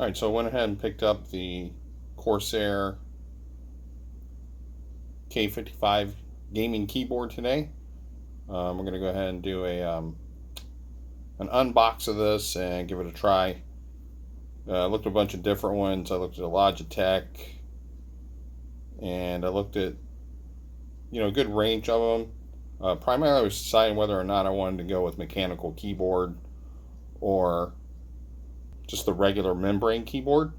Alright, so I went ahead and picked up the Corsair K55 gaming keyboard today. We're going to go ahead and do an unbox of this and give it a try. I looked at a bunch of different ones. I looked at a Logitech, and I looked at a good range of them. Primarily I was deciding whether or not I wanted to go with mechanical keyboard or just the regular membrane keyboard.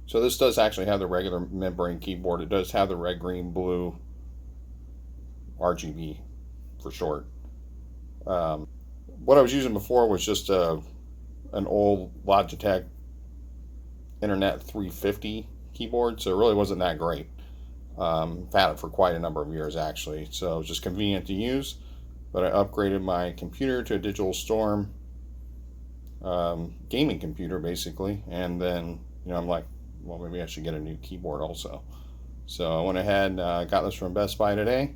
So this does actually have the regular membrane keyboard. It does have the red, green, blue RGB for short. What I was using before was just an old Logitech Internet 350 keyboard, so it really wasn't that great. I've had it for quite a number of years actually, so it was just convenient to use. But I upgraded my computer to a Digital Storm gaming computer basically, and then I'm like, well, maybe I should get a new keyboard also. So I went ahead and got this from Best Buy today,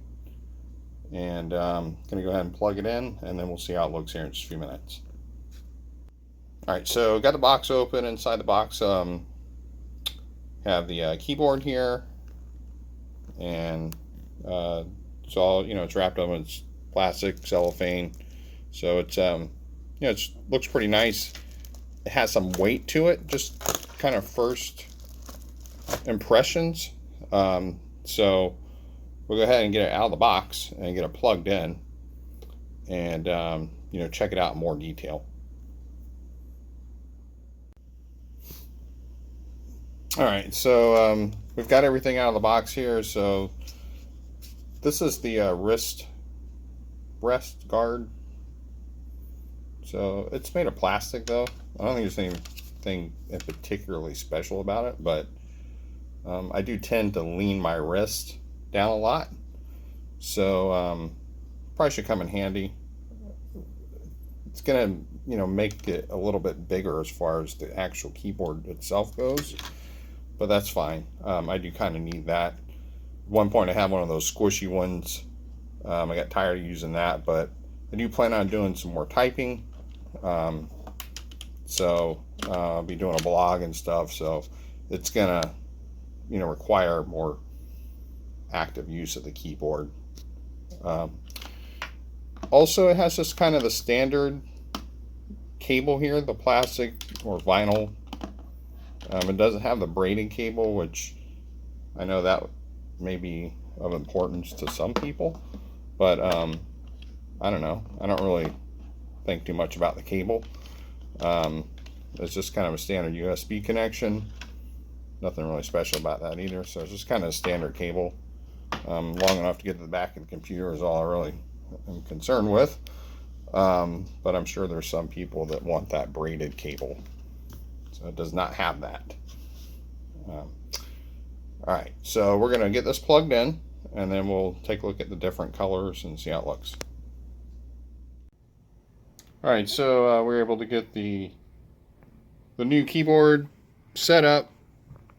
and I'm going to go ahead and plug it in, and then we'll see how it looks here in just a few minutes. Alright, so got the box open. Inside the box have the keyboard here, and it's all, it's wrapped up in plastic cellophane, so it's it looks pretty nice. It has some weight to it, just kind of first impressions. So we'll go ahead and get it out of the box and get it plugged in, and check it out in more detail. Alright, so we've got everything out of the box here. So this is the wrist breast guard. So it's made of plastic though. I don't think there's anything particularly special about it, but I do tend to lean my wrist down a lot, so probably should come in handy. It's gonna make it a little bit bigger as far as the actual keyboard itself goes, but that's fine. I do kind of need that. At one point I had one of those squishy ones. I got tired of using that, but I do plan on doing some more typing. So I'll be doing a blog and stuff, so it's gonna require more active use of the keyboard. Also, it has just kind of the standard cable here, the plastic or vinyl. It doesn't have the braided cable, which I know that may be of importance to some people, but I don't know. I don't really think too much about the cable. It's just kind of a standard USB connection. Nothing really special about that either. So it's just kind of a standard cable. Long enough to get to the back of the computer is all I really am concerned with. But I'm sure there's some people that want that braided cable. So it does not have that. Alright, so we're going to get this plugged in, and then we'll take a look at the different colors and see how it looks. Alright, so we're able to get the new keyboard set up,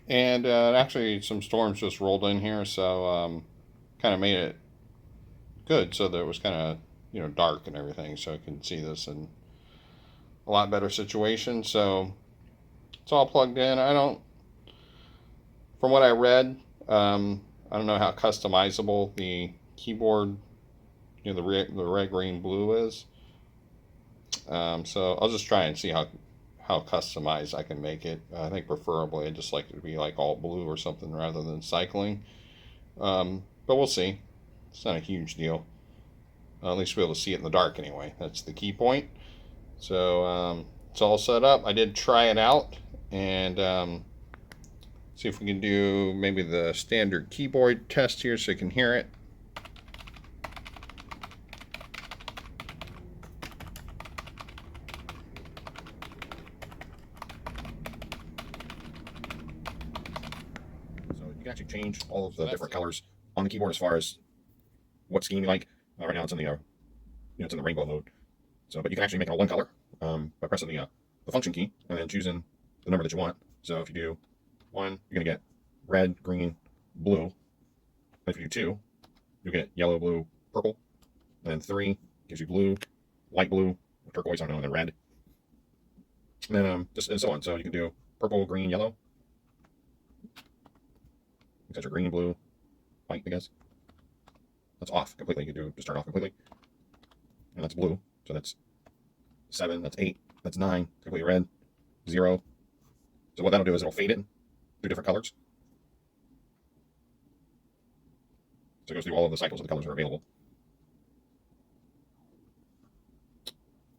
and actually some storms just rolled in here, so kind of made it good so that it was kind of dark and everything, so I can see this in a lot better situation. So it's all plugged in. From what I read, I don't know how customizable the keyboard, the red, green, blue is. So I'll just try and see how customized I can make it. I think preferably I'd just like it to be like all blue or something rather than cycling. But we'll see. It's not a huge deal. At least we'll be able to see it in the dark anyway. That's the key point. So it's all set up. I did try it out, and see if we can do maybe the standard keyboard test here so you can hear it. So you can actually change all of the different colors on the keyboard as far as what scheme you like. Right now it's in the it's in the rainbow mode. So, but you can actually make it all one color by pressing the function key and then choosing the number that you want. So if you do 1, you're gonna get red, green, blue. If you do 2, you'll get yellow, blue, purple. And then 3 gives you blue, light blue, turquoise, I don't know, and then red. And then just and so on. So you can do purple, green, yellow. Because your green, blue, white, I guess. That's off completely. You can do just turn it off completely. And that's blue. So that's 7, that's 8, that's 9, completely red, 0. So what that'll do is it'll fade it through different colors. So it goes through all of the cycles of the colors that are available.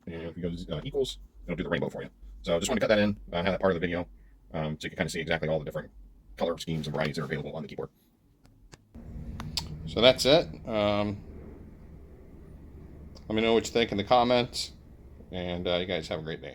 And if you go to equals, it'll do the rainbow for you. So just want to cut that in, have that part of the video, so you can kind of see exactly all the different color schemes and varieties that are available on the keyboard. So that's it. Let me know what you think in the comments, and you guys have a great day.